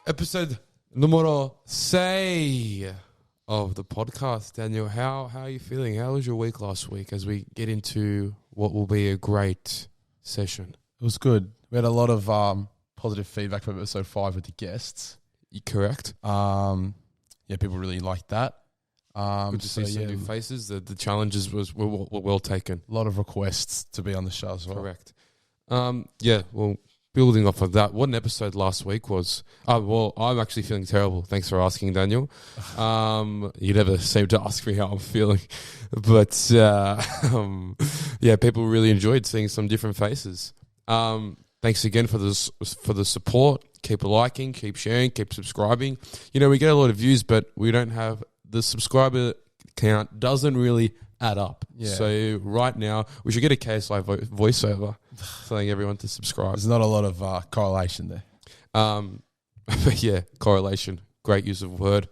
Episode numero 6 of the podcast. Daniel, how are you feeling? How was your week last week as we get into what will be a great session? It was good. We had a lot of positive feedback from episode 5 with the guests. Correct. Yeah, people really liked that. Good to see some new faces. The challenges were well taken. A lot of requests to be on the show as well. Correct. Well, building off of that, what an episode last week was. Well, I'm actually feeling terrible. Thanks for asking, Daniel. You never seem to ask me how I'm feeling. But, people really enjoyed seeing some different faces. Thanks again for the support. Keep liking, keep sharing, keep subscribing. You know, we get a lot of views, but we don't have the subscriber count doesn't really add up. Yeah. So right now, we should get a KSI voiceover telling everyone to subscribe. There's not a lot of correlation there. But yeah, correlation. Great use of word.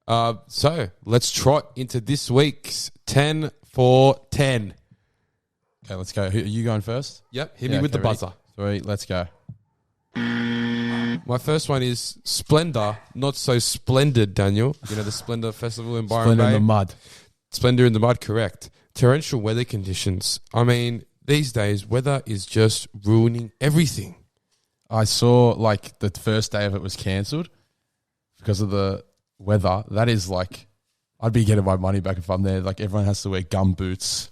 So let's trot into this week's 10 for 10. Okay, let's go. Are you going first? Yep, hit me with the buzzer. 3, let's go. My first one is Splendor, not so splendid, Daniel. You know, the Splendor Festival in Byron Bay. Splendor in the mud. Splendor in the mud, correct. Torrential weather conditions. I mean, these days, weather is just ruining everything. I saw, like, the first day of it was cancelled because of the weather. That is, like, I'd be getting my money back if I'm there. Like, everyone has to wear gum boots,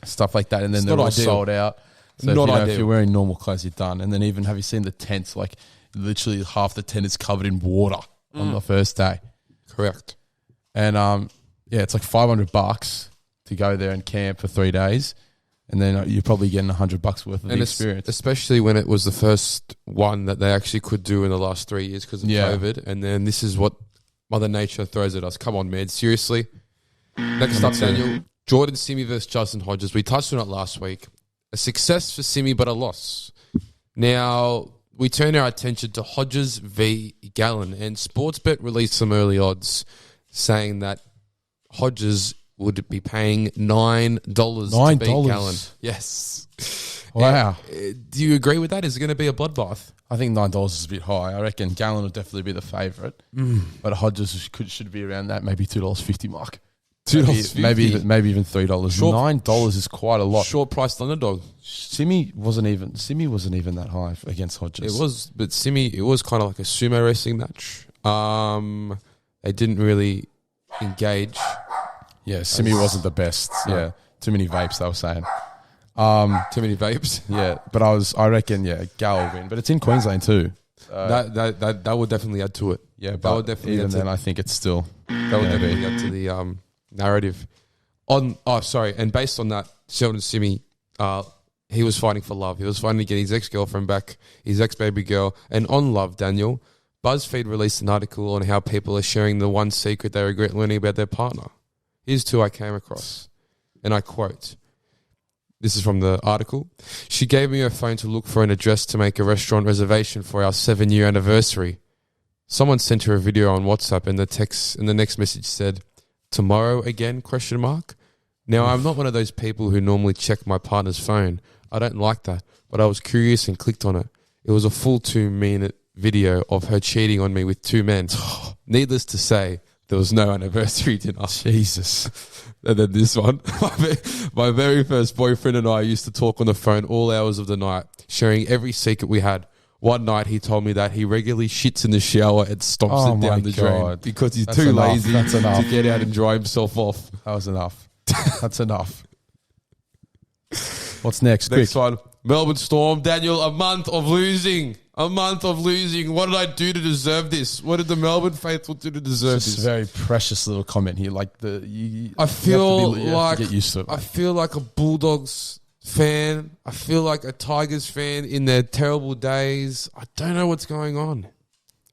stuff like that, and then they're all sold out. So if you're wearing normal clothes, you're done. And then even, have you seen the tents? Like, literally half the tent is covered in water on the first day. Correct. And, it's like $500 to go there and camp for 3 days. And then you're probably getting $100 worth of the experience. Especially when it was the first one that they actually could do in the last 3 years because of COVID. And then this is what Mother Nature throws at us. Come on, man. Seriously. Next up, Daniel. Jordan Simi versus Justin Hodges. We touched on it last week. A success for Simi, but a loss. Now, we turn our attention to Hodges v. Gallen. And Sportsbet released some early odds saying that Hodges would be paying $9 to beat Gallen. Yes. Wow. Do you agree with that? Is it going to be a bloodbath? I think $9 is a bit high. I reckon Gallen will definitely be the favourite. But Hodges should be around that, maybe $2.50 mark. $2.50. Maybe even $3. $9 is quite a lot. Short priced underdog. Simi wasn't even that high against Hodges. It was, but Simi, it was kind of like a sumo wrestling match. They didn't really engage. Yeah, Simi wasn't the best. Yeah, too many vapes, they were saying. Too many vapes. Yeah, but I reckon Gal will win. But it's in Queensland too. That would definitely add to it. Yeah, but would definitely even then, I think it's still that would definitely add to the narrative. And based on that, Sheldon Simi, he was fighting for love. He was fighting to get his ex-girlfriend back, his ex-baby girl. And on love, Daniel, BuzzFeed released an article on how people are sharing the one secret they regret learning about their partner. Here's two I came across, and I quote. This is from the article. She gave me her phone to look for an address to make a restaurant reservation for our 7-year anniversary. Someone sent her a video on WhatsApp, and the next message said, "Tomorrow again?" ? Now, I'm not one of those people who normally check my partner's phone. I don't like that, but I was curious and clicked on it. It was a full 2-minute video of her cheating on me with 2 men. Needless to say, there was no anniversary dinner. Jesus. And then this one. My very first boyfriend and I used to talk on the phone all hours of the night, sharing every secret we had. One night he told me that he regularly shits in the shower and stomps it down the drain because he's too lazy to get out and dry himself off. That was enough. That's enough. What's next? Next one. Melbourne Storm. Daniel, a month of losing. What did I do to deserve this? What did the Melbourne faithful do to deserve this? It's a very precious little comment here. Like I feel like a Bulldogs fan. I feel like a Tigers fan in their terrible days. I don't know what's going on.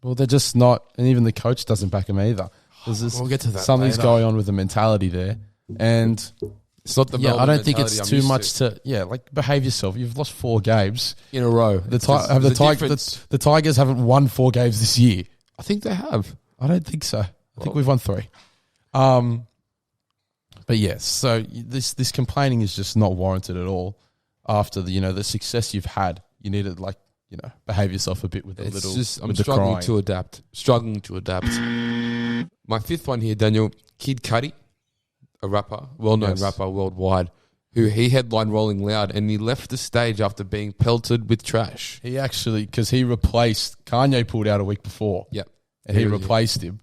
Well, they're just not, and even the coach doesn't back them either. We'll get to that. Something's going on with the mentality there, and it's not the Melbourne I don't think it's too much to behave yourself. You've lost 4 games in a row. The Tigers haven't won 4 games this year. I think they have. I don't think so. I think we've won 3. But yes, so this complaining is just not warranted at all. After the success you've had, you need to behave yourself a bit with the It's little. just I'm with the struggling crying. to adapt. Struggling to adapt. My fifth one here, Daniel, Kid Cudi, a rapper, well-known Yes. rapper worldwide, who he headlined Rolling Loud, and he left the stage after being pelted with trash. He actually, because he replaced Kanye, pulled out a week before. Yep. And he replaced him.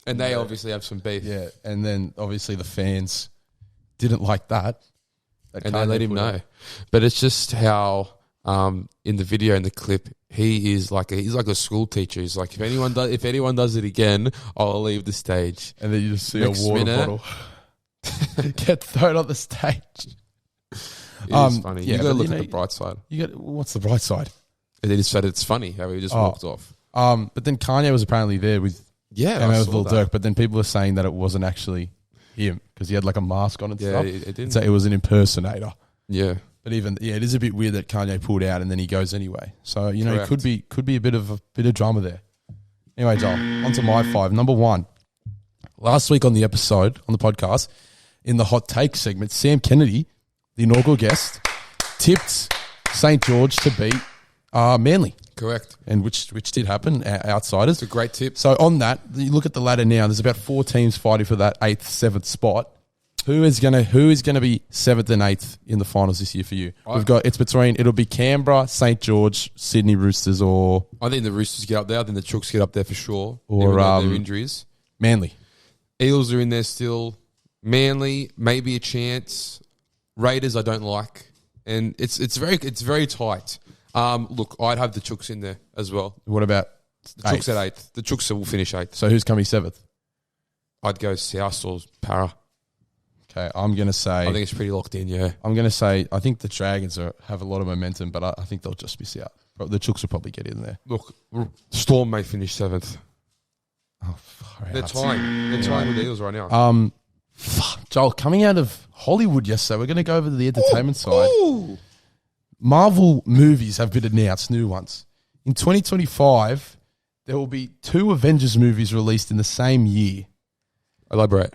And they obviously have some beef. Yeah, and then obviously the fans didn't like that. And they let him know. But it's just how in the video, in the clip, he's like a school teacher. He's like, if anyone does it again, I'll leave the stage. And then you just see Next a water minute- bottle get thrown on the stage. It is funny. yeah, You got to but, look you at know, the bright side. What's the bright side? And then he said it's funny how he just walked off. But then Kanye was apparently there with Yeah, came I out with saw Lil that. Durk, but then people were saying that it wasn't actually him because he had like a mask on and Yeah, stuff. it didn't. So it was an impersonator. Yeah. But it is a bit weird that Kanye pulled out and then he goes anyway. So it could be a bit of drama there. Anyway, Joel, on to my 5. Number 1. Last week on the podcast, in the hot take segment, Sam Kennedy, the inaugural guest, tipped St. George to beat Manly, Correct. and which did happen. Outsiders. It's a great tip. So on that, you look at the ladder now. There's about 4 teams fighting for that 8th, 7th spot. Who is gonna be 7th and 8th in the finals this year for you? It'll be Canberra, St. George, Sydney Roosters, or I think the Roosters get up there. I think the Chooks get up there for sure. Or, even though their injuries. Manly. Eels are in there still. Manly, maybe a chance. Raiders, I don't like, and it's very tight. Look, I'd have the Chooks in there as well. What about The Chooks at 8th. The Chooks will finish 8th. So who's coming 7th? I'd go South or Para. Okay, I'm gonna I think say it's pretty locked in. Yeah. I think the Dragons have a lot of momentum, but I think they'll just miss out. The Chooks will probably get in there. Look, Storm may finish 7th. Oh, far They're out. tying. They're tying with the Eels right now. Joel, coming out of Hollywood yesterday, we're going to go over to the entertainment side. Marvel movies have been announced, new ones. In 2025, there will be 2 Avengers movies released in the same year. Elaborate.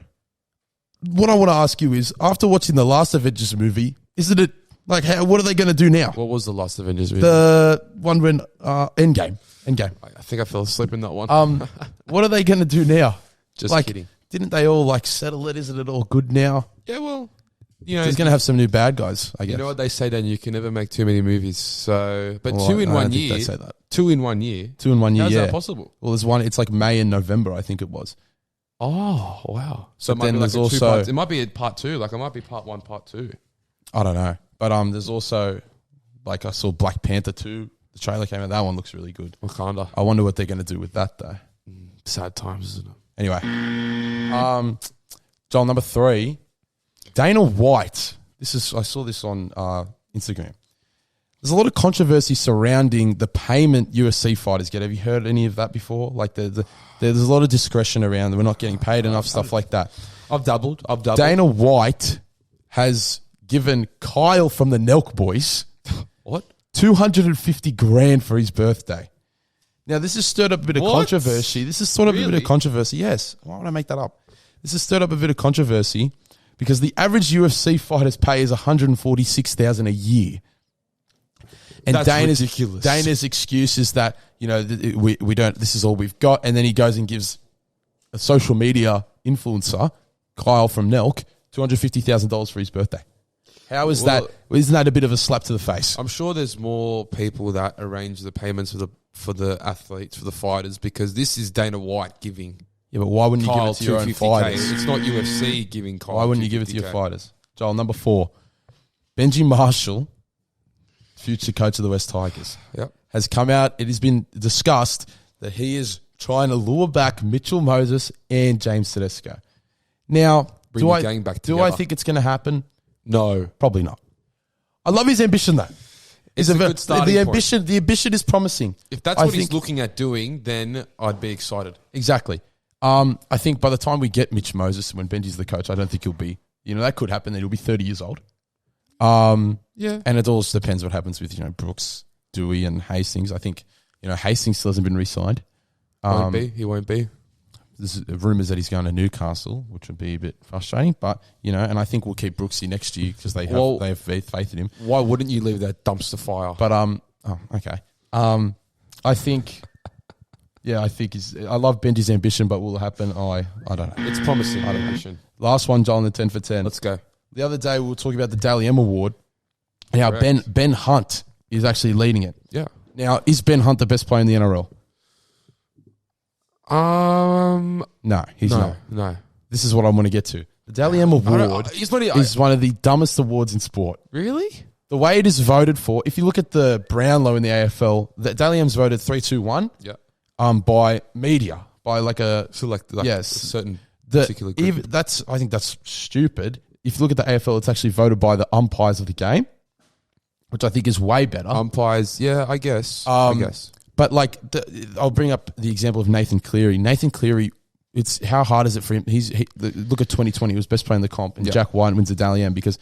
What I want to ask you is, after watching the last Avengers movie, isn't it like, what are they going to do now? What was the last Avengers movie? The one when Endgame. I think I fell asleep in that one. What are they going to do now? Just kidding. Didn't they all settle it? Isn't it all good now? Yeah, well, you know, He's going to have some new bad guys, I guess. you know what they say, Dan? You can never make too many movies. So, but Well, 2 in I don't 1 think year. they say that. 2 in 1 year. 2 in 1 year, How's yeah. that possible? Well, there's one. It's like May and November, I think it was. Oh, wow. So But it might then be there's like a 2 also- parts. It might be a part 2. Like it might be part 1, part 2. I don't know, but there's also I saw Black Panther 2. The trailer came out. That one looks really good. Wakanda. I wonder what they're going to do with that though. Sad times, isn't it? Anyway, Joel, number 3, Dana White. I saw this on Instagram. There's a lot of controversy surrounding the payment UFC fighters get. Have you heard any of that before? Like there's a lot of discretion around. We're not getting paid enough, stuff like that. I've doubled. Dana White has given Kyle from the Nelk Boys What? $250,000 for his birthday. Now, this has stirred up a bit of What? controversy. This has stirred up a bit Really? of controversy. Yes. Why would I make that up? This has stirred up a bit of controversy because the average UFC fighter's pay is $146,000 a year. And That's ridiculous. Dana's excuse is that, we don't, this is all we've got. And then he goes and gives a social media influencer, Kyle from Nelk, $250,000 for his birthday. How is that? Isn't that a bit of a slap to the face? I'm sure there's more people that arrange the payments for the athletes, for the fighters, because this is Dana White giving Yeah, but why wouldn't you give Kyle it to your own 250K. fighters? It's not UFC giving Kyle. Why wouldn't you give it to your 250K? fighters? Joel, number 4, Benji Marshall, future coach of the West Tigers, Yep. has come out. It has been discussed that he is trying to lure back Mitchell Moses and James Tedesco. Now, Bring the gang back do I together. think it's going to happen? No. Probably not. I love his ambition, though. It's a good starting the point. ambition. The ambition is promising. If that's what he's looking at doing, then I'd be excited. Exactly. I think by the time we get Mitch Moses, when Benji's the coach, I don't think he'll be. That could happen. That he'll be 30 years old. Yeah. And it all depends what happens with Brooks, Dewey, and Hastings. I think Hastings still hasn't been re-signed. He won't be. There's rumours that he's going to Newcastle, which would be a bit frustrating. But and I think we'll keep Brooksy next year because they have faith in him. Why wouldn't you leave that dumpster fire? But okay. I think I love Benji's ambition, but will it happen? I don't know. It's promising. Ambition. Last one, John, the 10 for 10. Let's go. The other day we were talking about the Dally M Award. Now Ben Hunt is actually leading it. Yeah. Now, is Ben Hunt the best player in the NRL? No, he's not. No. This is what I want to get to. The Dally M Award is one of the dumbest awards in sport. Really? The way it is voted for, if you look at the Brownlow in the AFL, the Dally M's voted 3-2-1. Yeah. By media, by like a a certain particular group. I think that's stupid. If you look at the AFL, it's actually voted by the umpires of the game, which I think is way better. Umpires, yeah, I guess. But like, I'll bring up the example of Nathan Cleary. Nathan Cleary, it's how hard is it for him? Look at 2020, he was best player in the comp, and Jack White wins the Dally M because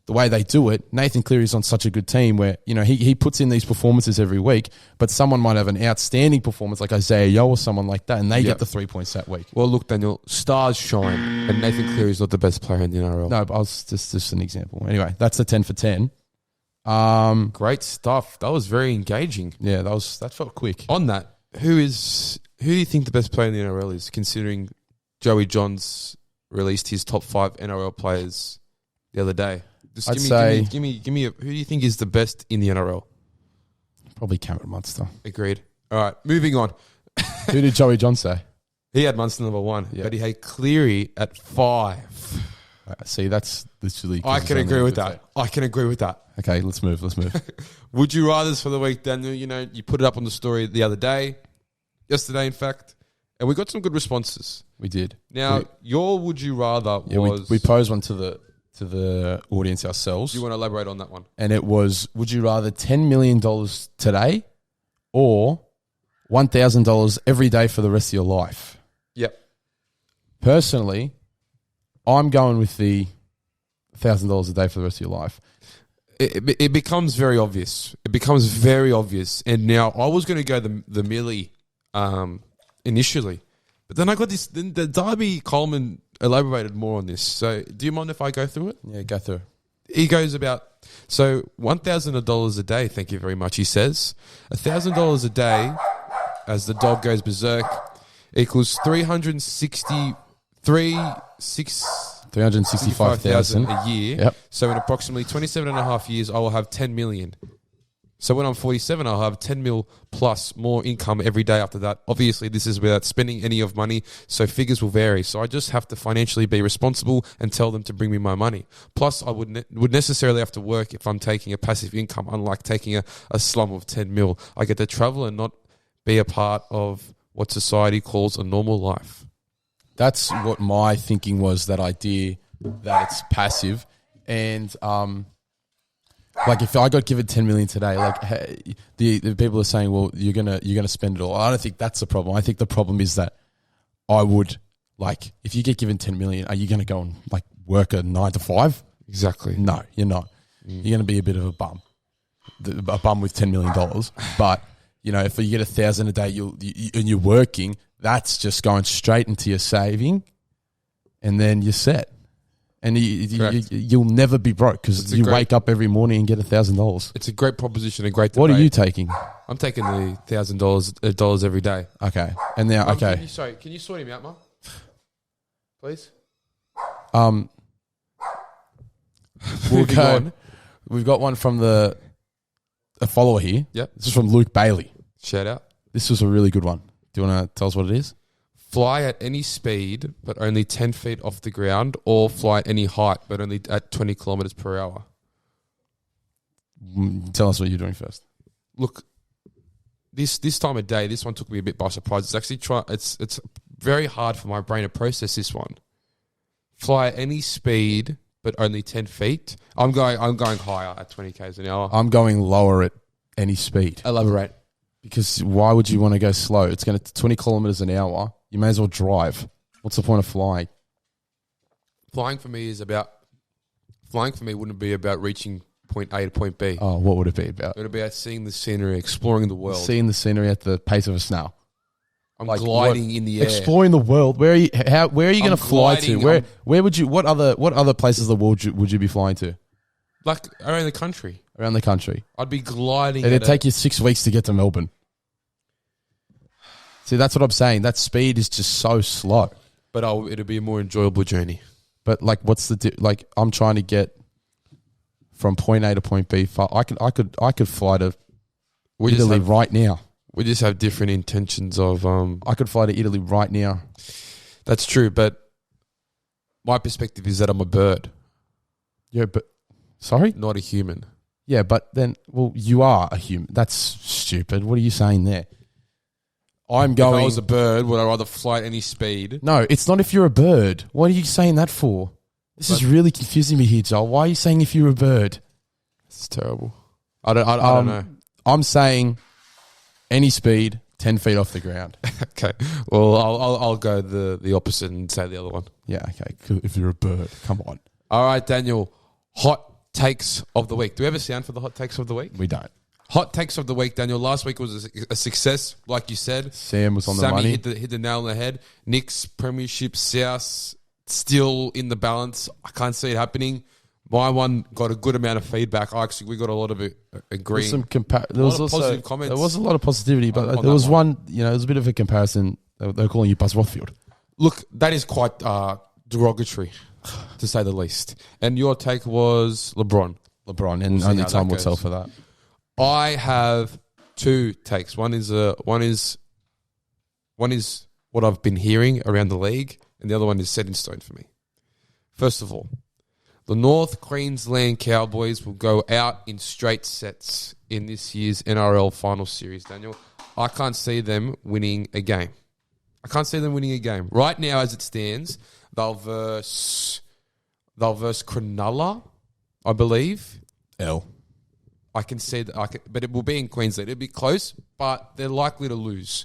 the way they do it, Nathan Cleary's on such a good team where, he puts in these performances every week, but someone might have an outstanding performance like Isaiah Yo or someone like that, and they get the 3 points that week. Well, look, Daniel, stars shine, and Nathan Cleary's not the best player in the NRL. No, but I was just an example. Anyway, that's the 10 for 10. Great stuff. That was very engaging. Yeah, that felt quick. On that, who do you think the best player in the NRL is, considering Joey Johns released his top 5 NRL players the other day? Just give me who do you think is the best in the NRL? Probably Cameron Munster. Agreed. All right, moving on. Who did Joey John say? He had Munster number 1, but he had Cleary at 5. See, that's literally... I can agree with that. Okay, let's move. Would you rather for the week, Daniel? You put it up on the story the other day, yesterday in fact, and we got some good responses. We did. Now, your would you rather was... We posed one to the audience ourselves. Do you want to elaborate on that one? And it was, would you rather $10 million today or $1,000 every day for the rest of your life? Yep. Personally, I'm going with the $1,000 a day for the rest of your life. It becomes very obvious. And now I was going to go the Millie initially. But then I got this, then the Darby Coleman elaborated more on this. So do you mind if I go through it? Yeah, go through. He goes about, so $1,000 a day, thank you very much, he says. $1,000 a day, as the dog goes berserk, equals 365,000 a year. Yep. So in approximately 27 and a half years, I will have 10 million. So when I'm 47, I'll have 10 mil plus more income every day after that. Obviously, this is without spending any of money, so figures will vary. So I just have to financially be responsible and tell them to bring me my money. Plus, I would necessarily have to work if I'm taking a passive income, unlike taking a slum of 10 mil. I get to travel and not be a part of what society calls a normal life. That's what my thinking was, that idea that it's passive. And like if I got given 10 million today, like the people are saying, well, you're gonna spend it all. I don't think that's the problem. I think the problem is that I would, like, if you get given 10 million, are you gonna go and like work a 9 to 5? Exactly. No, you're not. You're gonna be a bit of a bum with $10 million. But if you get 1,000 a day, and you're working, that's just going straight into your saving, and then you're set. And you'll never be broke because you wake up every morning and get $1,000. It's a great proposition, a great debate. What are you taking? I'm taking the $1,000 every day. Okay. And now, okay. Can you sort him out, Mum? Please? We've got one from a follower here. Yep. This is from Luke Bailey. Shout out. This was a really good one. Do you want to tell us what it is? Fly at any speed, but only 10 feet off the ground, or fly at any height, but only at 20 kilometers per hour. Tell us what you're doing first. Look, this time of day, this one took me a bit by surprise. It's actually it's very hard for my brain to process this one. Fly at any speed, but only 10 feet. I'm going higher at 20 k's an hour. I'm going lower at any speed. Elaborate. Because why would you want to go slow? It's going to 20 kilometers an hour. You may as well drive. What's the point of flying? Flying for me wouldn't be about reaching point A to point B. Oh, what would it be about? It would be about seeing the scenery, exploring the world. Seeing the scenery at the pace of a snail. I'm like gliding in the air. Exploring the world. Where are you going to fly to? Where would you? What other places of the world would you be flying to? Like around the country. around the country. I'd be gliding. It'd take you 6 weeks to get to Melbourne. See, that's what I'm saying. That speed is just so slow. But it'll be a more enjoyable journey. But like, what's the I'm trying to get from point A to point B. I could fly to Italy right now. We just have different intentions of. I could fly to Italy right now. That's true, but my perspective is that I'm a bird. Yeah, but sorry, not a human. Yeah, but then, well, you are a human. That's stupid. What are you saying there? If I was a bird, would I rather fly at any speed? No, it's not if you're a bird. What are you saying that for? This is really confusing me here, Joel. Why are you saying if you're a bird? It's terrible. I don't know. I'm saying any speed, 10 feet off the ground. Okay. Well, I'll go the opposite and say the other one. Yeah, okay. If you're a bird, come on. All right, Daniel. Hot takes of the week. Do we have a sound for the hot takes of the week? We don't. Hot takes of the week, Daniel. Last week was a success, like you said. Sam was on the money. Sammy hit the nail on the head. Nick's Premiership South still in the balance. I can't see it happening. My one got a good amount of feedback. We got a lot of it agreeing. There was also positive comments. There was a lot of positivity, but there was one. There was a bit of a comparison. They were calling you Buzz Rothfield. Look, that is quite derogatory, to say the least. And your take was LeBron, and only time will tell for that. I have two takes. One is what I've been hearing around the league, and the other one is set in stone for me. First of all, the North Queensland Cowboys will go out in straight sets in this year's NRL final series, Daniel. I can't see them winning a game. Right now, as it stands, they'll verse Cronulla, I believe. I can see that, but it will be in Queensland. It'll be close, but they're likely to lose.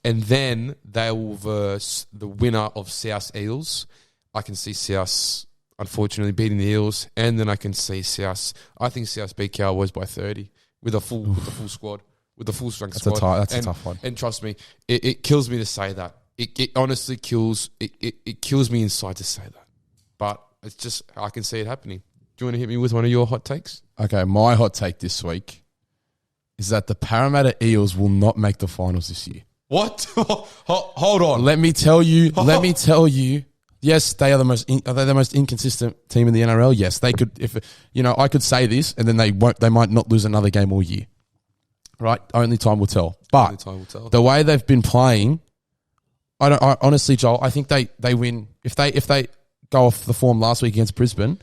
And then they will verse the winner of South Eels. I can see South, unfortunately, beating the Eels, and then I can see South. I think South beat Cowboys by 30 with a full squad, with a full strength squad. That's a tough one. And trust me, it kills me to say that. It honestly kills. It kills me inside to say that. But it's just I can see it happening. Do you want to hit me with one of your hot takes? Okay, my hot take this week is that the Parramatta Eels will not make the finals this year. What? Hold on. Let me tell you. Yes, they are the most inconsistent team in the NRL. Yes, they could. I could say this, and then they won't. They might not lose another game all year. Right? Only time will tell. But the way they've been playing, I honestly, Joel, I think they win if they go off the form last week against Brisbane.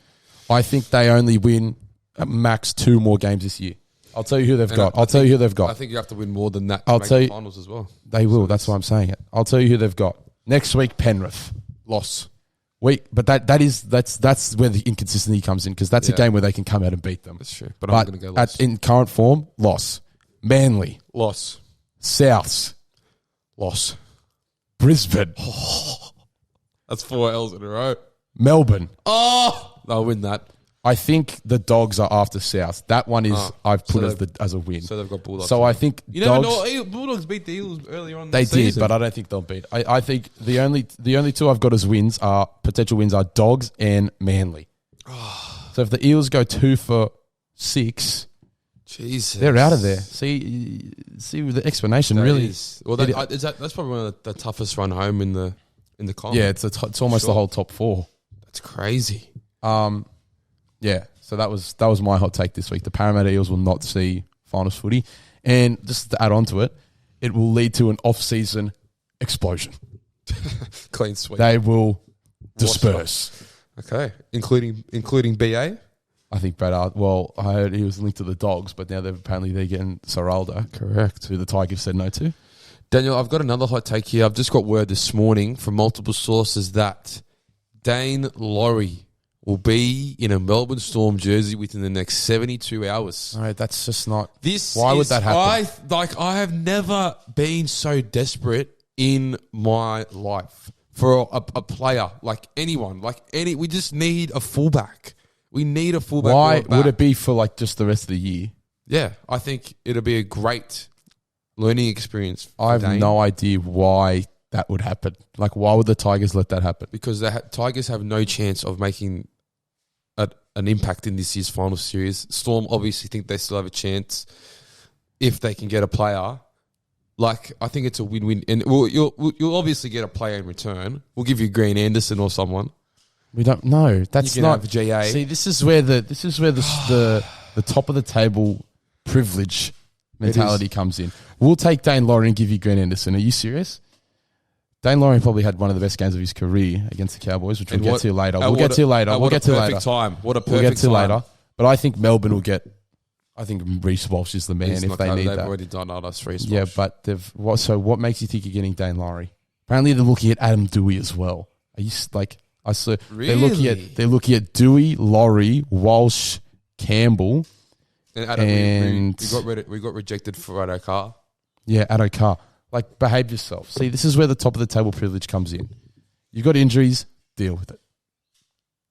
I think they only win at max 2 more games this year. I'll tell you who they've got. I think you have to win more than that to make the finals as well. They will. That's why I'm saying it. I'll tell you who they've got. Next week, Penrith. Loss. But that's where the inconsistency comes in, because that's a game where they can come out and beat them. That's true. But I'm going to go loss. In current form, loss. Manly. Loss. Souths. Loss. Brisbane. That's 4 L's in a row. Melbourne. They'll win that. I think the Dogs are after South. That one is I've put as a win. So they've got Bulldogs. So I think Bulldogs beat the Eels earlier on. They did, but I don't think they'll beat. I think the only two I've got as potential wins are Dogs and Manly. So if the Eels go 2 for 6, Jesus, they're out of there. See the explanation really is. Well, that's probably one of the toughest run home in the comp. Yeah, it's almost the whole top 4. That's crazy. Yeah, so that was my hot take this week. The Parramatta Eels will not see finals footy. And just to add on to it, it will lead to an off-season explosion. Clean sweep. They will disperse. Okay, including BA? I think Brad, I heard he was linked to the Dogs, but now they're getting Saralda. Correct. Who the Tigers said no to. Daniel, I've got another hot take here. I've just got word this morning from multiple sources that Dane Laurie will be in a Melbourne Storm jersey within the next 72 hours. All right, that's just not... Why would that happen? I have never been so desperate in my life for a player, like anyone. We just need a fullback. We need a fullback. Why would it be for just the rest of the year? Yeah, I think it'll be a great learning experience. I have no idea why that would happen. Why would the Tigers let that happen? Because the Tigers have no chance of making an impact in this year's final series. Storm obviously think they still have a chance if they can get a player. Like, I think it's a win-win. And you'll obviously get a player in return. We'll give you Green Anderson or someone. We don't know. That's You can not have GA. See, this is where the top of the table privilege mentality comes in. We'll take Dane Laurie and give you Green Anderson. Are you serious? Dane Laurie probably had one of the best games of his career against the Cowboys, which we'll get to later. We'll get to later. What a perfect time. We'll get to later. But I think Melbourne will get. I think Reece Walsh is the man if they need that. They've already done us Reece Walsh. Yeah, but so what makes you think you're getting Dane Laurie? Apparently they're looking at Adam Dewey as well. Are you like I saw? Really? They're looking at Dewey, Laurie, Walsh, Campbell, and Adam. We got rejected for Addo Carr. Yeah, Addo Carr. Like, behave yourself. See, this is where the top of the table privilege comes in. You got injuries, deal with it.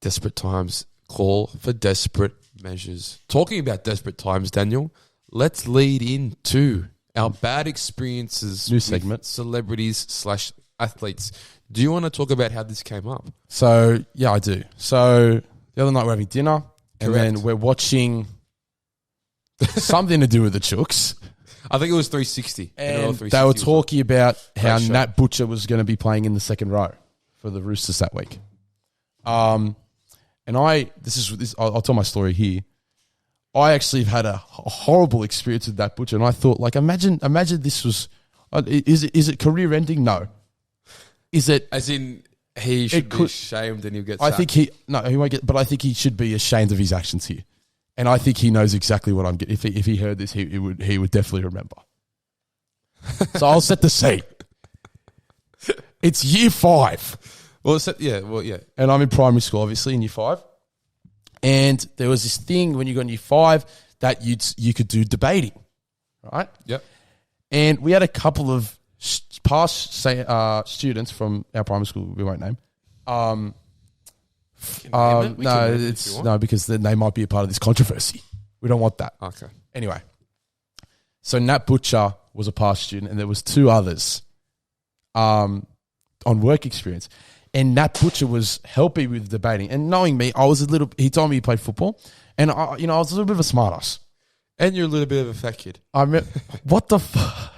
Desperate times call for desperate measures. Talking about desperate times, Daniel, let's lead into our bad experiences. New segment. With celebrities/athletes. Do you want to talk about how this came up? So, yeah, I do. So, the other night we're having dinner, and Correct. then we're watching something to do with the Chooks. I think it was 360. And they were talking about how Nat Butcher was going to be playing in the second row for the Roosters that week. And I'll tell my story here. I actually have had a horrible experience with Nat Butcher, and I thought, like, imagine this was, is it career ending? No. Is it as in he should be ashamed and he'll get sacked? I think he won't get, but I think he should be ashamed of his actions here. And I think he knows exactly what I'm getting. If he heard this, he would definitely remember. So I'll set the scene. It's year 5. Well, yeah. And I'm in primary school, obviously, in year 5. And there was this thing when you got in year 5 that you could do debating, right? Yep. And we had a couple of past students from our primary school, we won't name. No, because then they might be a part of this controversy. We don't want that. Okay. Anyway, so Nat Butcher was a past student, and there was 2 others on work experience. And Nat Butcher was helping with debating. And knowing me, he told me he played football, and I was a little bit of a smartass. And you're a little bit of a fat kid. What the fuck?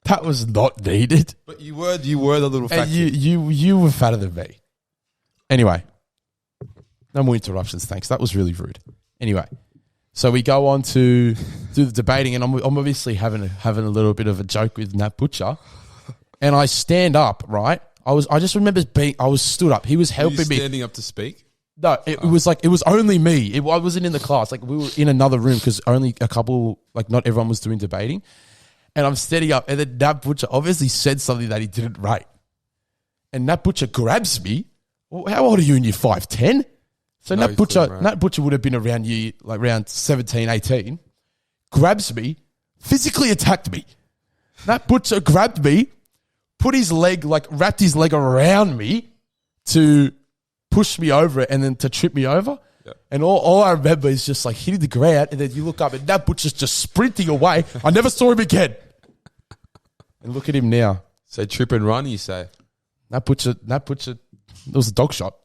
That was not needed. But you were the little fat kid. You were fatter than me. Anyway. No more interruptions, thanks. That was really rude. Anyway, so we go on to do the debating, and I'm obviously having a little bit of a joke with Nat Butcher, and I stand up, right? I just remember I was stood up. He was helping me. Standing up to speak? No, it was only me. I wasn't in the class. Like, we were in another room because only a couple, like, not everyone was doing debating. And I'm standing up, and then Nat Butcher obviously said something that he didn't rate. And Nat Butcher grabs me. Well, how old are you in year 5? 10? So No, Nat Butcher would have been around 17, 18, grabs me, physically attacked me. Nat Butcher grabbed me, put his leg, wrapped his leg around me to push me over it and then to trip me over. Yep. And all I remember is just like hitting the ground, and then you look up and Nat Butcher's just sprinting away. I never saw him again. And look at him now. So trip and run, you say? Nat Butcher, it was a dog shot.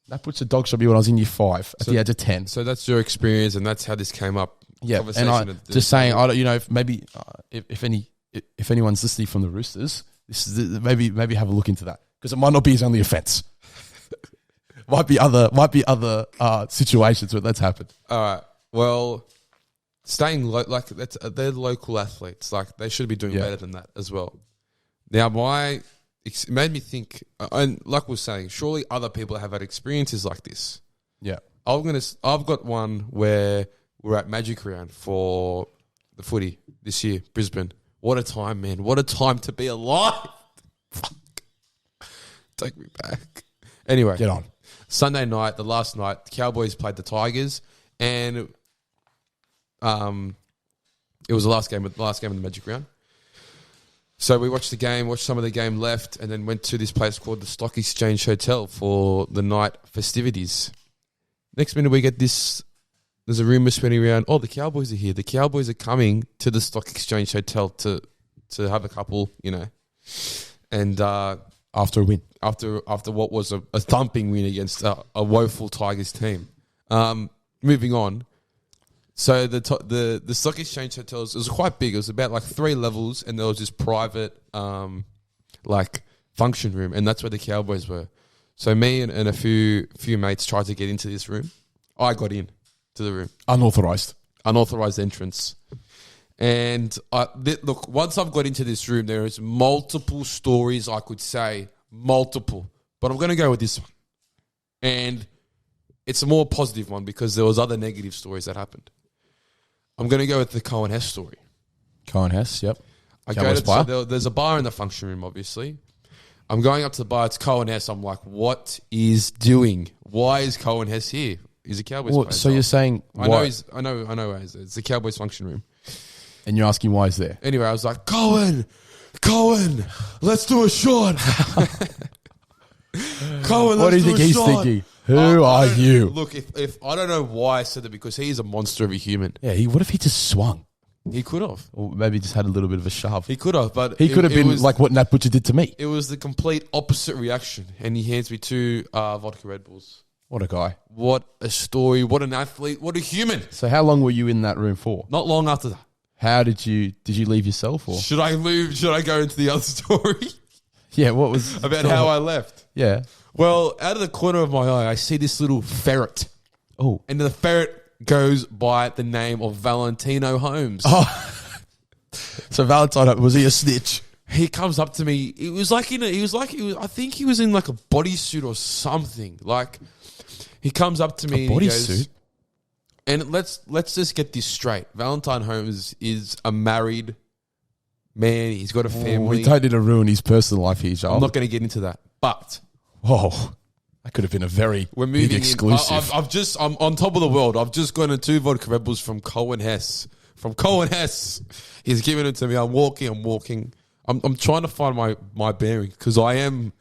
That puts a dog shot me when I was in year 5 at the age of 10. So that's your experience, and that's how this came up. Yeah, and I just saying, if anyone's listening from the Roosters, this is maybe have a look into that, because it might not be his only offence. might be other situations where that's happened. All right. Well, they're local athletes. Like, they should be doing better than that as well. Now, it made me think, and like we were saying, surely other people have had experiences like this. Yeah. I've got one where we're at Magic Round for the footy this year, Brisbane. What a time, man. What a time to be alive. Fuck. Take me back. Anyway. Get on. Sunday night, the last night, the Cowboys played the Tigers, and it was the last game of the Magic Round. So we watched some of the game left, and then went to this place called the Stock Exchange Hotel for the night festivities. Next minute, we get this. There's a rumor spinning around. Oh, the Cowboys are here. The Cowboys are coming to the Stock Exchange Hotel to have a couple, and after a win, after what was a thumping win against a woeful Tigers team. Moving on. So the Stock Exchange hotels, it was quite big. It was about like 3 levels, and there was this private like function room, and that's where the Cowboys were. So me and a few mates tried to get into this room. I got in to the room. Unauthorized entrance. And look, once I've got into this room, there is multiple stories I could say, multiple. But I'm going to go with this one. And it's a more positive one because there was other negative stories that happened. I'm going to go with the Cohen Hess story. Cohen Hess, yep. There's a bar in the function room, obviously. I'm going up to the bar. It's Cohen Hess. I'm like, what is doing? Why is Cohen Hess here? He's a Cowboys player. So you're saying... I know. It's the Cowboys function room. And you're asking why he's there. Anyway, I was like, Cohen, let's do a shot. Cohen, what do you think he's thinking? Who are you? Look, if I don't know why I said that, because he is a monster of a human. Yeah, what if he just swung? He could have. Or maybe just had a little bit of a shove. He could have, but... He could have been like what Nat Butcher did to me. It was the complete opposite reaction, and he hands me 2 vodka Red Bulls. What a guy. What a story. What an athlete. What a human. So how long were you in that room for? Not long after that. How did you leave yourself? Or should I go into the other story? Yeah, what was... About how I left. Yeah. Well, out of the corner of my eye, I see this little ferret. Oh. And the ferret goes by the name of Valentino Holmes. Oh. So Valentine, was he a snitch? He comes up to me. I think he was in like a bodysuit or something. Like, he comes up to me. A bodysuit? And let's just get this straight. Valentine Holmes is a married man. He's got a family. We don't need to ruin his personal life here, Joel. I'm not going to get into that. But... Whoa. That could have been a very big exclusive. I'm on top of the world. I've just gotten 2 vodka Red Bulls from Cohen Hess. He's giving it to me. I'm walking. I'm trying to find my bearing because I am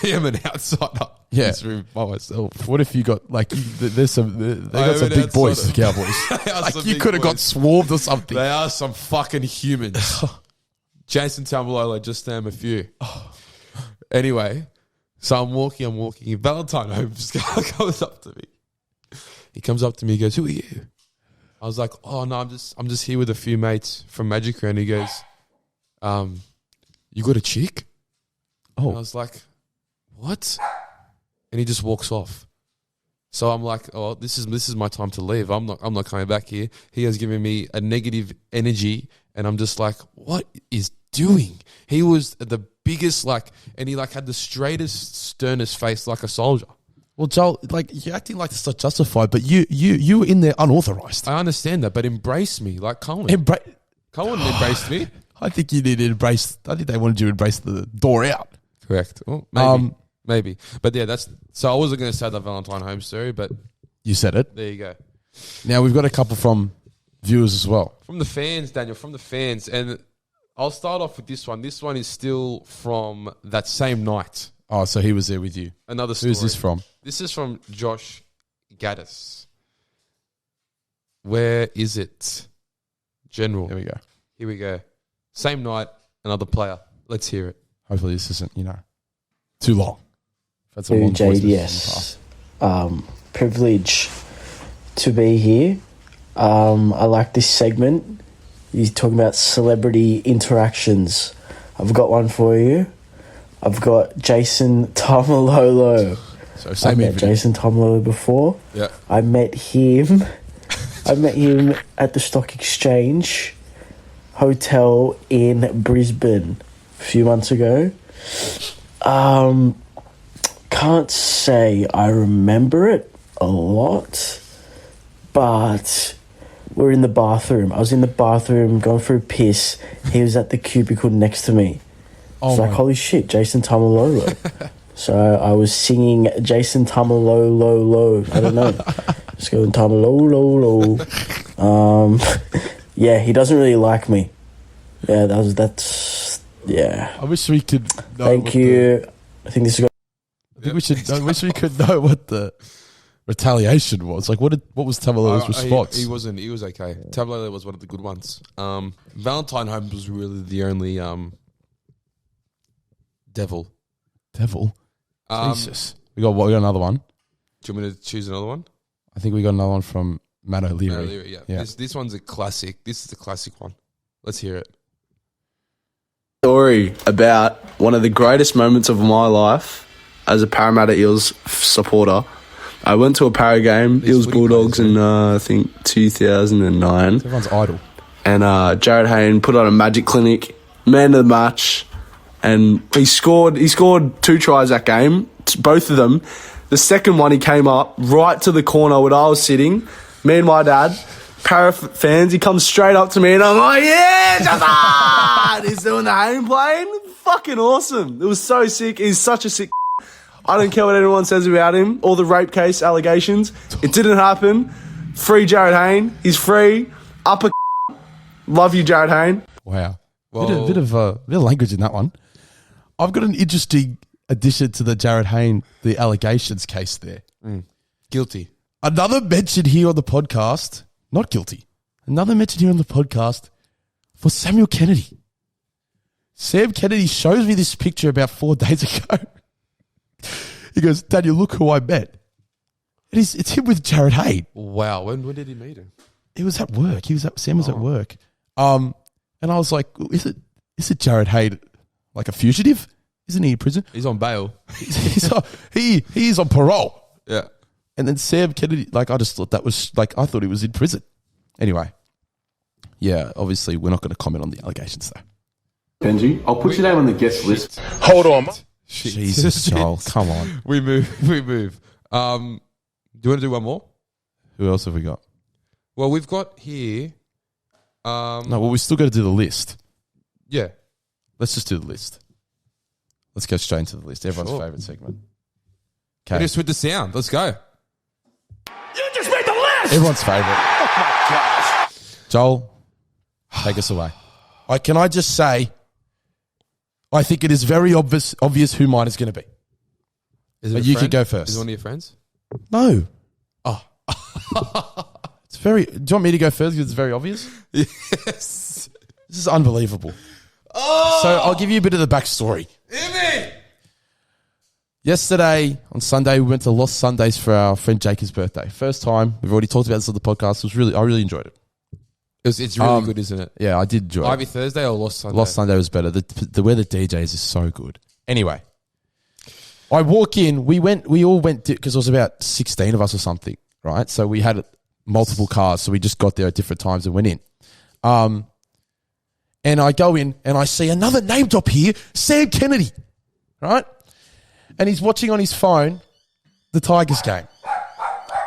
an outsider. Yeah. In this room by myself. What if you got like they got some big boys, the Cowboys. Like you could have got swarmed or something. They are some fucking humans. Jason Tavalolo, just to name a few. Anyway, so I'm walking. Valentine Holmes comes up to me. He comes up to me. He goes, "Who are you?" I was like, "Oh no, I'm just here with a few mates from Magic Round." He goes, "You got a chick?" Oh, and I was like, "What?" And he just walks off. So I'm like, "Oh, this is my time to leave. I'm not coming back here." He has given me a negative energy, and I'm just like, "What is doing?" He was the biggest, and he had the straightest, sternest face, like a soldier. Well, Joel, you're acting like it's not justified, but you were in there unauthorized. I understand that, but embrace me like Cohen. Cohen embraced me. I think you need to embrace. I think they wanted you to embrace the door out. Correct. Well, maybe. But yeah, so I wasn't going to say that Valentine Holmes story, but you said it. There you go. Now we've got a couple from viewers as well. From the fans, Daniel. From the fans, and I'll start off with this one. This one is still from that same night. Oh, so he was there with you. Another story. Who's this from? This is from Josh Gaddis. Where is it? General. Here we go. Same night, another player. Let's hear it. Hopefully this isn't, too long. That's a long JDS. Privilege to be here. I like this segment. You're talking about celebrity interactions. I've got one for you. I've got Jason Tavalolo. So I met Jason Tavalolo before. Yeah. I met him at the Stock Exchange Hotel in Brisbane a few months ago. Can't say I remember it a lot, but we're in the bathroom. I was in the bathroom going for a piss. He was at the cubicle next to me. Oh, it's like, holy shit, Jason Tavalolo. So I was singing Jason Tavalolo. I don't know. Just going Tavalolo. Yeah, he doesn't really like me. Yeah, that's. I wish we could know. Thank you. I think this is. I wish we could know what the retaliation was. What was Tavalolo's response? He was okay. Tavalolo was one of the good ones. Valentine Holmes was really the only devil. Jesus. We got another one. Do you want me to choose another one? I think we got another one from Matt O'Leary. Matt O'Leary, yeah. This one's a classic. This is a classic one. Let's hear it. Story about one of the greatest moments of my life as a Parramatta Eels supporter. I went to a Para game, Eels Bulldogs, in I think 2009. Everyone's idol. And Jared Hayne put on a magic clinic, man of the match, and he scored 2 tries that game, both of them. The second one, he came up right to the corner where I was sitting, me and my dad, Para fans. He comes straight up to me and I'm like, yeah, Jazza! He's doing the Hayne plane. Fucking awesome. It was so sick. He's such a sick. I don't care what anyone says about him. All the rape case allegations. It didn't happen. Free Jared Hayne. He's free. Upper. Love you, Jared Hayne. Wow. Bit of language in that one. I've got an interesting addition to the Jared Hayne, the allegations case there. Guilty. Another mention here on the podcast. Not guilty. Another mention here on the podcast for Samuel Kennedy. Sam Kennedy shows me this picture about 4 days ago. He goes, Daniel, look who I met. And it's him with Jared Hayne. Wow. When did he meet him? He was at work. Sam was at work. And I was like, is it Jared Hayne like a fugitive? Isn't he in prison? He's on bail. He's on parole. Yeah. And then Sam Kennedy, like I just thought that was like, I thought he was in prison. Anyway. Yeah, obviously we're not going to comment on the allegations though. Benji, I'll put your name on the guest list. Hold on. Jesus, Joel, come on. We move. Do you want to do one more? Who else have we got? Well, we've got here. We still got to do the list. Yeah. Let's just do the list. Let's go straight into the list. Everyone's favourite segment. Okay. Just with the sound. Let's go. You just made the list! Everyone's favourite. Oh my gosh. Joel, take us away. Can I just say, I think it is very obvious who mine is going to be. But you could go first. Is it one of your friends? No. Oh. It's very... Do you want me to go first because it's very obvious? Yes. This is unbelievable. Oh! So I'll give you a bit of the backstory. Amy! Yesterday, on Sunday, we went to Lost Sundays for our friend Jake's birthday. First time. We've already talked about this on the podcast. I really enjoyed it. It's really good, isn't it? Yeah, I did enjoy it. Ivy Thursday or Lost Sunday? Lost Sunday was better. The way the DJs is so good. Anyway, I walk in. We all went because there was about 16 of us or something, right? So we had multiple cars. So we just got there at different times and went in. And I go in and I see another name drop here, Sam Kennedy, right? And he's watching on his phone the Tigers game.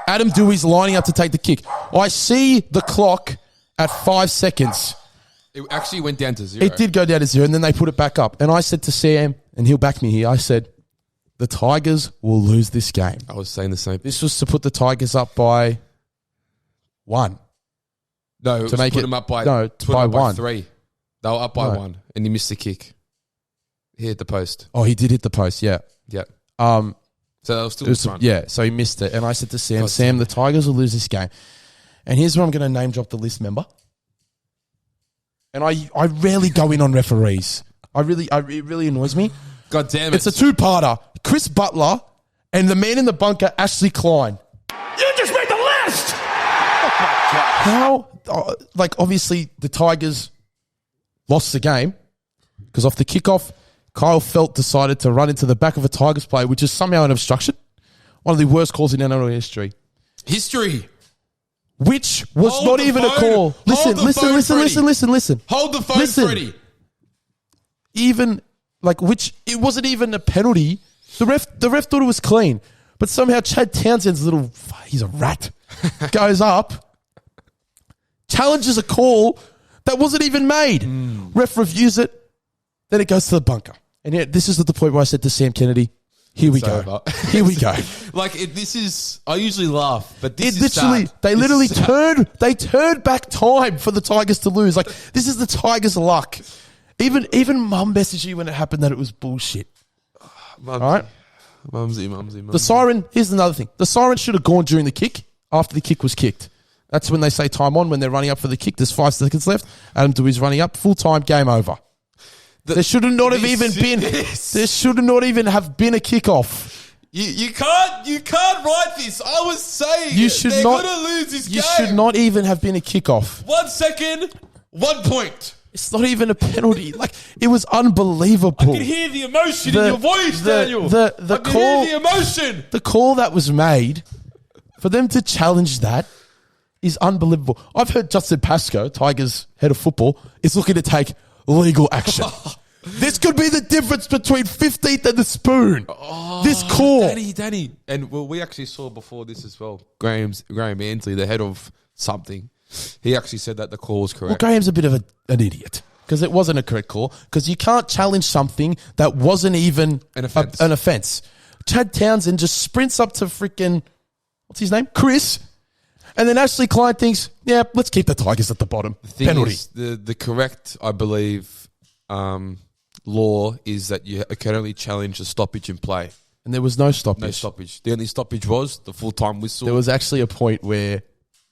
Adam Dewey's lining up to take the kick. I see the clock at 5 seconds. It actually went down to 0. It did go down to 0, and then they put it back up. And I said to Sam, and he'll back me here, I said, the Tigers will lose this game. I was saying the same. This was to put the Tigers up by 1. No, to make put it, them up by, no, by 1. 3. They were up by 1, and he missed the kick. He hit the post. Oh, he did hit the post, yeah. Yeah. So that was still in front. Yeah, so he missed it. And I said to Sam, the Tigers will lose this game. And here's where I'm going to name drop the list member. And I rarely go in on referees. It really annoys me. God damn it. It's a two-parter. Chris Butler and the man in the bunker, Ashley Klein. You just made the list! Oh my gosh. How, obviously the Tigers lost the game because off the kickoff, Kyle Felt decided to run into the back of a Tigers player, which is somehow an obstruction. One of the worst calls in NRL history. Which was not even a call. Listen. Hold the phone, Freddie. Even, it wasn't even a penalty. The ref thought it was clean. But somehow Chad Townsend's he's a rat, goes up, challenges a call that wasn't even made. Ref reviews it, then it goes to the bunker. And this is at the point where I said to Sam Kennedy, Here we go. Here we go. This is, I usually laugh, but this is sad. They literally turned back time for the Tigers to lose. This is the Tigers' luck. Even Mum messaged you when it happened that it was bullshit. Mumsy. All right? Mumsy. The siren, here's another thing. The siren should have gone during the kick, after the kick was kicked. That's when they say time on, when they're running up for the kick. There's 5 seconds left. Adam Dewey's running up. Full time, game over. There should not have even been a kickoff. You can't write this. I was saying they're going to lose this game. You should not even have been a kickoff. 1 second, 1 point. It's not even a penalty. Like, it was unbelievable. I can hear the emotion in your voice, Daniel. I can hear the emotion. The call that was made, for them to challenge that, is unbelievable. I've heard Justin Pascoe, Tigers head of football, is looking to take legal action. This could be the difference between 15th and the spoon. This call. Danny. And we actually saw before this as well. Graham Ansley, the head of something, he actually said that the call was correct. Well, Graham's a bit of an idiot because it wasn't a correct call because you can't challenge something that wasn't even an offence. Chad Townsend just sprints up to freaking, what's his name? Chris. And then Ashley Klein thinks, yeah, let's keep the Tigers at the bottom. The penalty. The correct, I believe, law is that you can only challenge a stoppage in play. And there was no stoppage. No stoppage. The only stoppage was the full-time whistle. There was actually a point where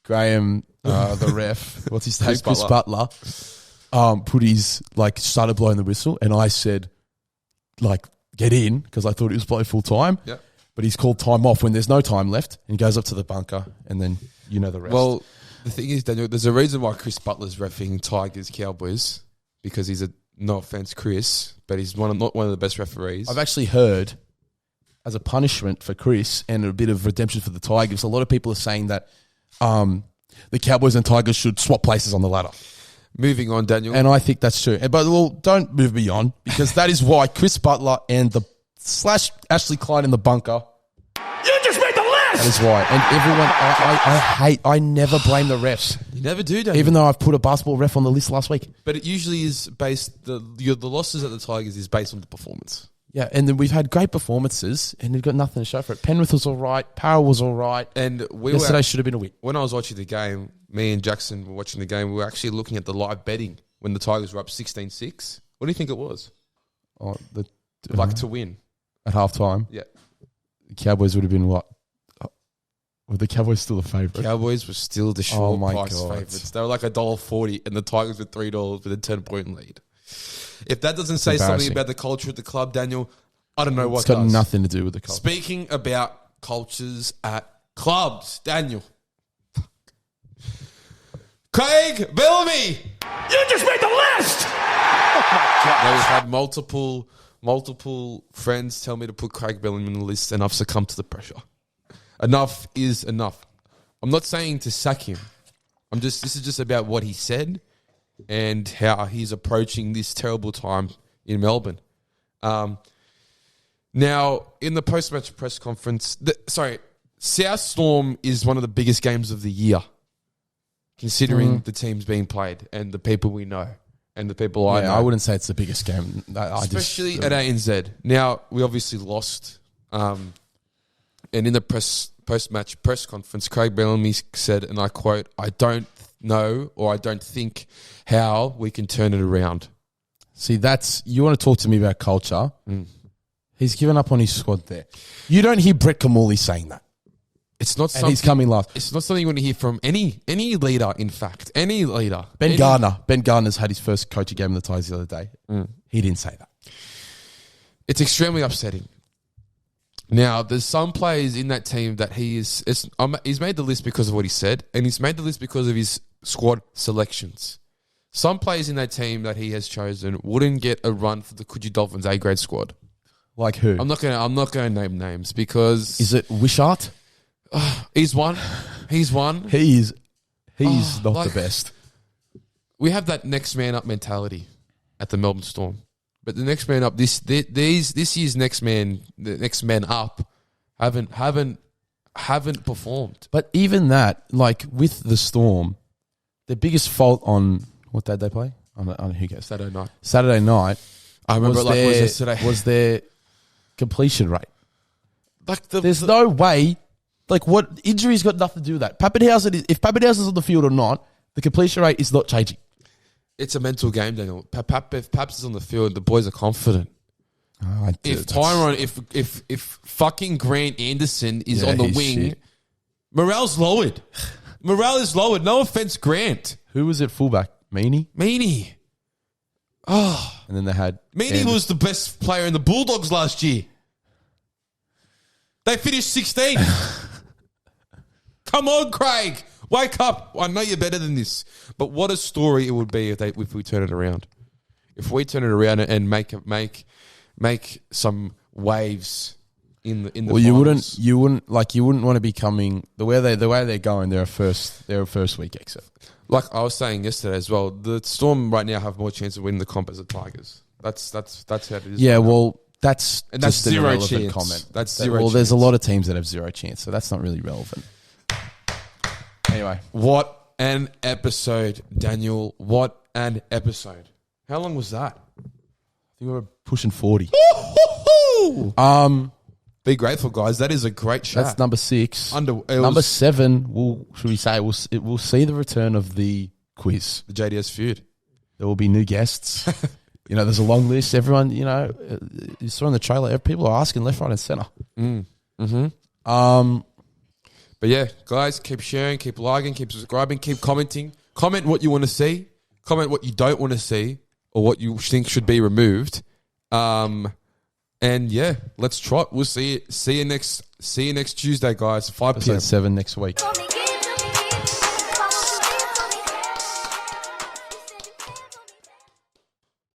Graham, the ref, what's his name? Chris Butler, put his, started blowing the whistle. And I said, get in, because I thought it was blowing full-time. Yeah. But he's called time off when there's no time left and goes up to the bunker and then you know the rest. Well, the thing is, Daniel, there's a reason why Chris Butler's reffing Tigers Cowboys because he's no offense, Chris, but he's not one of the best referees. I've actually heard, as a punishment for Chris and a bit of redemption for the Tigers, a lot of people are saying that the Cowboys and Tigers should swap places on the ladder. Moving on, Daniel. And I think that's true. But don't move me on because that is why Chris Butler and the / Ashley Klein in the bunker. You just made the list! That is why. And everyone, I never blame the refs. You never do, Daniel. Even though I've put a basketball ref on the list last week. But it usually is based, the losses at the Tigers is based on the performance. Yeah, and then we've had great performances and we've got nothing to show for it. Penrith was all right. Powell was all right. And yesterday should have been a win. When I was watching the game, me and Jackson were watching the game, we were actually looking at the live betting when the Tigers were up 16-6. What do you think it was? Oh, to win. At halftime? Yeah. The Cowboys would have been what? Were the Cowboys still the favourite? Cowboys were still the short price God. favourites. They were like $1.40 and the Tigers were $3 with a 10-point lead. If that doesn't say something about the culture at the club, Daniel, I don't know what does. It's got nothing to do with the culture. Speaking about cultures at clubs, Daniel. Craig Bellamy. You just made the list! Oh, my God. Now, we've had multiple friends tell me to put Craig Bellamy on the list and I've succumbed to the pressure. Enough is enough. I'm not saying to sack him. This is just about what he said and how he's approaching this terrible time in Melbourne. Now, in the post-match press conference, South Storm is one of the biggest games of the year, considering the teams being played and the people we know and the people I know. I wouldn't say it's the biggest game. Especially at ANZ. Now, we obviously lost. And in the post-match press conference, Craig Bellamy said, and I quote, "I don't know or I don't think how we can turn it around." See, you want to talk to me about culture. He's given up on his squad there. You don't hear Brett Kamali saying that. It's not something. And he's coming last. It's not something you want to hear from any leader, in fact. Any leader. Ben Gardner's had his first coaching game in the Tigers the other day. He didn't say that. It's extremely upsetting. Now, there's some players in that team that he's made the list because of what he said, and he's made the list because of his squad selections. Some players in that team that he has chosen wouldn't get a run for the Coogee Dolphins A-grade squad. Like who? I'm not going to name names because... Is it Wishart? He's one. He's one. He's not the best. We have that next man up mentality at the Melbourne Storm. But the next man up, this year's next man up haven't performed. But even that, with the Storm, the biggest fault on what day they play? On who cares? Saturday night. I remember was yesterday. Was their completion rate? There's no way. What injury's got nothing to do with that. If Pappenhausen's on the field or not, the completion rate is not changing. It's a mental game, Daniel. If Paps is on the field, the boys are confident. If fucking Grant Anderson is on the wing, shit. Morale's lowered. Morale is lowered. No offense, Grant. Who was at fullback? Meaney. Oh. And then they had... Meaney was the best player in the Bulldogs last year. They finished 16th. Come on, Craig. Wake up. I know you're better than this. But what a story it would be if we turn it around. If we turn it around and make some waves in the well, finals. you wouldn't want to be coming the way they're going. They're a first week exit. Like I was saying yesterday as well, the Storm right now have more chance of winning the comp as the Tigers. That's how it is. Yeah, right now. well, that's just an zero irrelevant chance. comment. That's zero. Well, there's a chance. lot of teams that have zero chance, so that's not really relevant. Anyway, What an episode, Daniel. What an episode. How long was that? I think we're pushing 40. Be grateful, guys. That is a great chat. That's number 6. Number Number 7, we'll see the return of the quiz. the JDS feud. There will be new guests. There's a long list. Everyone, you saw in the trailer, people are asking left, right, and center. But yeah, guys, keep sharing, keep liking, keep subscribing, keep commenting. Comment what you want to see. Comment what you don't want to see or what you think should be removed. And yeah, let's trot. We'll see you next Tuesday, guys. 5 p.m. Episode 7 next week.